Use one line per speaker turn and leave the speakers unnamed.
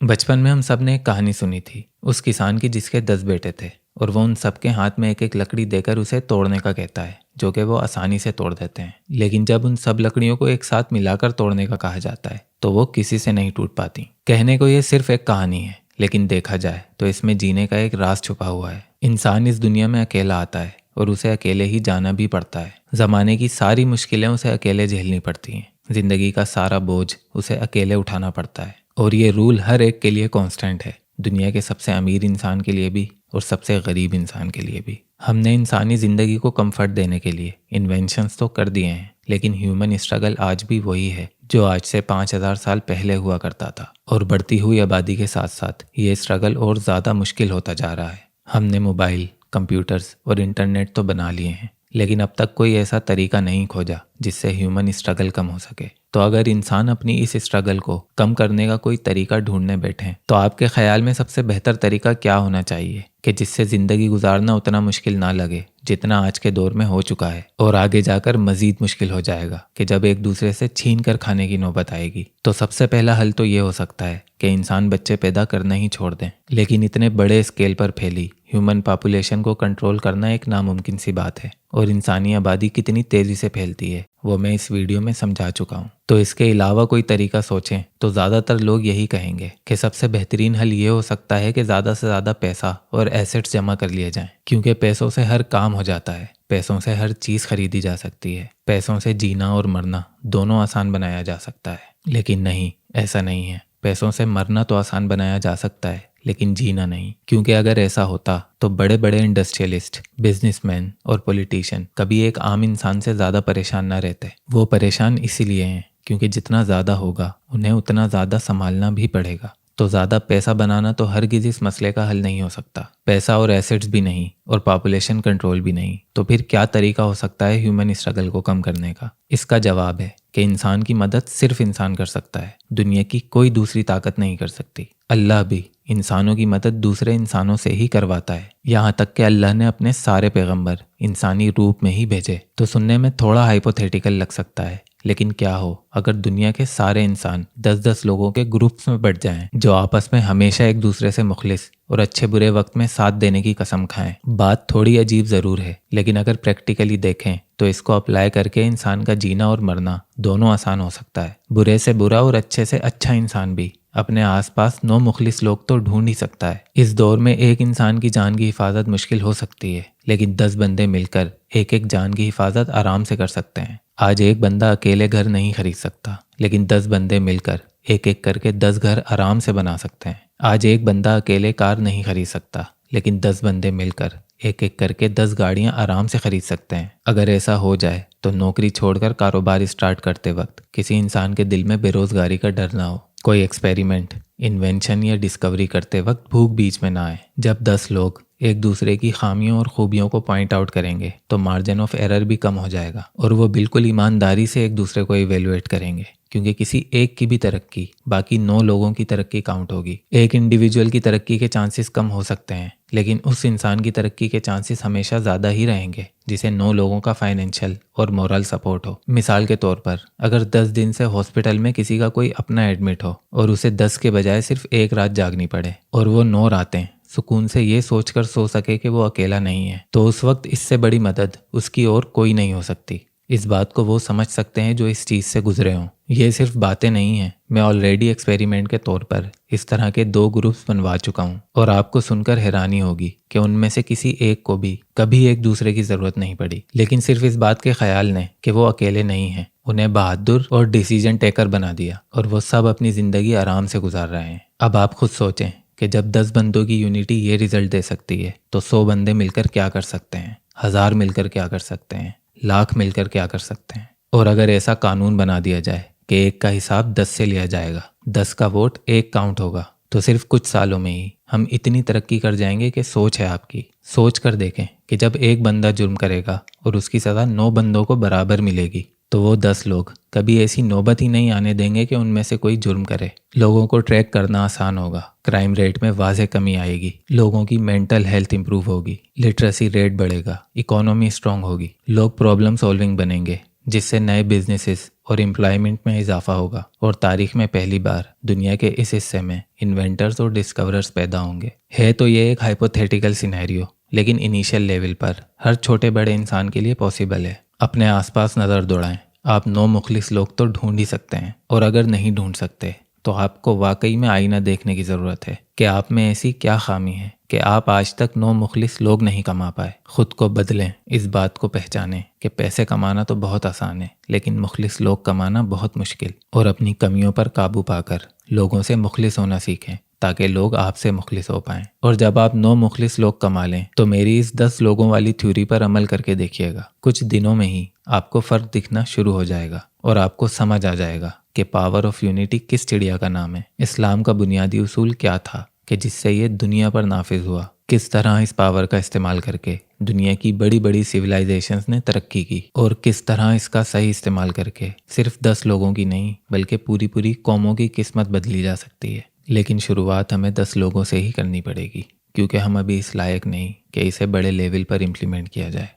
बचपन में हम सब ने एक कहानी सुनी थी, उस किसान की जिसके 10 बेटे थे और वो उन सबके हाथ में एक एक लकड़ी देकर उसे तोड़ने का कहता है, जो कि वो आसानी से तोड़ देते हैं। लेकिन जब उन सब लकड़ियों को एक साथ मिलाकर तोड़ने का कहा जाता है तो वो किसी से नहीं टूट पाती। कहने को ये सिर्फ एक कहानी है, लेकिन देखा जाए तो इसमें जीने का एक राज छुपा हुआ है। इंसान इस दुनिया में अकेला आता है और उसे अकेले ही जाना भी पड़ता है। जमाने की सारी मुश्किलें उसे अकेले झेलनी पड़ती हैं। जिंदगी का सारा बोझ उसे अकेले उठाना पड़ता है। और ये रूल हर एक के लिए कांस्टेंट है, दुनिया के सबसे अमीर इंसान के लिए भी और सबसे गरीब इंसान के लिए भी। हमने इंसानी ज़िंदगी को कंफर्ट देने के लिए इन्वेंशंस तो कर दिए हैं, लेकिन ह्यूमन स्ट्रगल आज भी वही है जो आज से 5000 साल पहले हुआ करता था। और बढ़ती हुई आबादी के साथ साथ ये स्ट्रगल और ज़्यादा मुश्किल होता जा रहा है। हमने मोबाइल, कंप्यूटर्स और इंटरनेट तो बना लिए हैं, लेकिन अब तक कोई ऐसा तरीका नहीं खोजा जिससे ह्यूमन स्ट्रगल कम हो सके। तो अगर इंसान अपनी इस स्ट्रगल को कम करने का कोई तरीका ढूंढने बैठे तो आपके ख्याल में सबसे बेहतर तरीका क्या होना चाहिए कि जिससे ज़िंदगी गुजारना उतना मुश्किल ना लगे जितना आज के दौर में हो चुका है, और आगे जाकर मज़ीद मुश्किल हो जाएगा कि जब एक दूसरे से छीन कर खाने की नौबत आएगी। तो सबसे पहला हल तो ये हो सकता है कि इंसान बच्चे पैदा करना ही छोड़ दें। लेकिन इतने बड़े स्केल पर फैली ह्यूमन पॉपुलेशन को कंट्रोल करना एक नामुमकिन सी बात है, और इंसानी आबादी कितनी तेज़ी से फैलती है वो मैं इस वीडियो में समझा चुका हूँ। तो इसके अलावा कोई तरीका सोचें तो ज़्यादातर लोग यही कहेंगे कि सबसे बेहतरीन हल ये हो सकता है कि ज़्यादा से ज़्यादा पैसा और एसेट्स जमा कर लिए जाएं, क्योंकि पैसों से हर काम हो जाता है, पैसों से हर चीज़ खरीदी जा सकती है, पैसों से जीना और मरना दोनों आसान बनाया जा सकता है। लेकिन नहीं, ऐसा नहीं है। पैसों से मरना तो आसान बनाया जा सकता है, लेकिन जीना नहीं। क्योंकि अगर ऐसा होता तो बड़े बड़े इंडस्ट्रियलिस्ट, बिजनेसमैन और पॉलिटिशियन कभी एक आम इंसान से ज़्यादा परेशान ना रहते। वो परेशान इसीलिए हैं क्योंकि जितना ज़्यादा होगा उन्हें उतना ज़्यादा संभालना भी पड़ेगा। तो ज़्यादा पैसा बनाना तो हरगिज़ इस मसले का हल नहीं हो सकता, पैसा और एसेट्स भी नहीं, और पॉपुलेशन कंट्रोल भी नहीं। तो फिर क्या तरीका हो सकता है ह्यूमन स्ट्रगल को कम करने का? इसका जवाब है कि इंसान की मदद सिर्फ इंसान कर सकता है, दुनिया की कोई दूसरी ताकत नहीं कर सकती। अल्लाह भी इंसानों की मदद दूसरे इंसानों से ही करवाता है, यहाँ तक कि अल्लाह ने अपने सारे पैगंबर इंसानी रूप में ही भेजे। तो सुनने में थोड़ा हाइपोथेटिकल लग सकता है, लेकिन क्या हो अगर दुनिया के सारे इंसान 10-10 लोगों के ग्रुप्स में बट जाएं, जो आपस में हमेशा एक दूसरे से मुखलिस और अच्छे बुरे वक्त में साथ देने की कसम खाएं। बात थोड़ी अजीब ज़रूर है, लेकिन अगर प्रैक्टिकली देखें तो इसको अप्लाई करके इंसान का जीना और मरना दोनों आसान हो सकता है। बुरे से बुरा और अच्छे से अच्छा इंसान भी अपने आसपास 9 मुखलिस लोग तो ढूंढ ही सकता है। इस दौर में एक इंसान की जान की हिफाजत मुश्किल हो सकती है, लेकिन 10 बंदे मिलकर एक एक जान की हिफाजत आराम से कर सकते हैं। आज एक बंदा अकेले घर नहीं खरीद सकता, लेकिन 10 बंदे मिलकर एक एक करके 10 घर आराम से बना सकते हैं। आज एक बंदा अकेले कार नहीं खरीद सकता, लेकिन 10 बंदे मिलकर एक एक करके 10 गाड़ियां आराम से खरीद सकते हैं। अगर ऐसा हो जाए तो नौकरी छोड़कर कारोबार स्टार्ट करते वक्त किसी इंसान के दिल में बेरोजगारी का डर ना हो। कोई एक्सपेरिमेंट, इन्वेंशन या डिस्कवरी करते वक्त भूख बीच में ना आए। जब 10 लोग एक दूसरे की खामियों और खूबियों को पॉइंट आउट करेंगे तो मार्जिन ऑफ एरर भी कम हो जाएगा, और वो बिल्कुल ईमानदारी से एक दूसरे को इवेलुएट करेंगे, क्योंकि किसी एक की भी तरक्की बाकी 9 लोगों की तरक्की काउंट होगी। एक इंडिविजुअल की तरक्की के चांसेस कम हो सकते हैं, लेकिन उस इंसान की तरक्की के चांसेस हमेशा ज़्यादा ही रहेंगे जिसे 9 लोगों का फाइनेंशियल और मोरल सपोर्ट हो। मिसाल के तौर पर अगर 10 दिन से हॉस्पिटल में किसी का कोई अपना एडमिट हो और उसे 10 के बजाय सिर्फ एक रात जागनी पड़े, और वो 9 रातें सुकून से ये सोचकर सो सके कि वो अकेला नहीं है, तो उस वक्त इससे बड़ी मदद उसकी और कोई नहीं हो सकती। इस बात को वो समझ सकते हैं जो इस चीज़ से गुजरे हों। ये सिर्फ बातें नहीं हैं, मैं ऑलरेडी एक्सपेरिमेंट के तौर पर इस तरह के 2 ग्रुप्स बनवा चुका हूँ, और आपको सुनकर हैरानी होगी कि उनमें से किसी एक को भी कभी एक दूसरे की ज़रूरत नहीं पड़ी, लेकिन सिर्फ इस बात के ख्याल ने कि वो अकेले नहीं हैं उन्हें बहादुर और डिसीजन टेकर बना दिया, और वो सब अपनी ज़िंदगी आराम से गुजार रहे हैं। अब आप खुद सोचें कि जब 10 बंदों की यूनिटी ये रिजल्ट दे सकती है तो 100 बंदे मिलकर क्या कर सकते हैं, 1000 मिलकर क्या कर सकते हैं, लाख मिलकर क्या कर सकते हैं। और अगर ऐसा कानून बना दिया जाए कि एक का हिसाब 10 से लिया जाएगा, 10 का वोट एक काउंट होगा, तो सिर्फ कुछ सालों में ही हम इतनी तरक्की कर जाएंगे कि सोच है आपकी। सोच कर देखें कि जब एक बंदा जुर्म करेगा और उसकी सज़ा 9 बंदों को बराबर मिलेगी, तो वो 10 लोग कभी ऐसी नौबत ही नहीं आने देंगे कि उनमें से कोई जुर्म करे। लोगों को ट्रैक करना आसान होगा, क्राइम रेट में वाज़े कमी आएगी, लोगों की मेंटल हेल्थ इंप्रूव होगी, लिटरेसी रेट बढ़ेगा, इकोनॉमी स्ट्रांग होगी, लोग प्रॉब्लम सॉल्विंग बनेंगे, جس سے نئے بزنسز اور امپلائمنٹ میں اضافہ ہوگا اور تاریخ میں پہلی بار دنیا کے اس حصے میں انوینٹرز اور ڈسکوررز پیدا ہوں گے۔ ہے تو یہ ایک ہائپوتھیٹیکل سینیریو، لیکن انیشیل لیول پر ہر چھوٹے بڑے انسان کے لیے پاسبل ہے۔ اپنے آس پاس نظر دوڑائیں، آپ 9 مخلص لوگ تو ڈھونڈ ہی سکتے ہیں، اور اگر نہیں ڈھونڈ سکتے تو آپ کو واقعی میں آئینہ دیکھنے کی ضرورت ہے کہ آپ میں ایسی کیا خامی ہے کہ آپ آج تک 9 مخلص لوگ نہیں کما پائے۔ خود کو بدلیں، اس بات کو پہچانیں کہ پیسے کمانا تو بہت آسان ہے، لیکن مخلص لوگ کمانا بہت مشکل، اور اپنی کمیوں پر قابو پا کر لوگوں سے مخلص ہونا سیکھیں تاکہ لوگ آپ سے مخلص ہو پائیں۔ اور جب آپ 9 مخلص لوگ کما لیں تو میری اس 10 لوگوں والی تھیوری پر عمل کر کے دیکھیے گا۔ کچھ دنوں میں ہی آپ کو فرق دکھنا شروع ہو جائے گا اور آپ کو سمجھ آ جائے گا کہ پاور آف یونٹی کس چڑیا کا نام ہے۔ اسلام کا بنیادی اصول کیا تھا کہ جس سے یہ دنیا پر نافذ ہوا، کس طرح اس پاور کا استعمال کر کے دنیا کی بڑی بڑی سویلائزیشنز نے ترقی کی، اور کس طرح اس کا صحیح استعمال کر کے صرف 10 لوگوں کی نہیں بلکہ پوری پوری قوموں کی قسمت بدلی جا سکتی ہے۔ لیکن شروعات ہمیں 10 لوگوں سے ہی کرنی پڑے گی، کیونکہ ہم ابھی اس لائق نہیں کہ اسے بڑے لیول پر امپلیمنٹ کیا جائے۔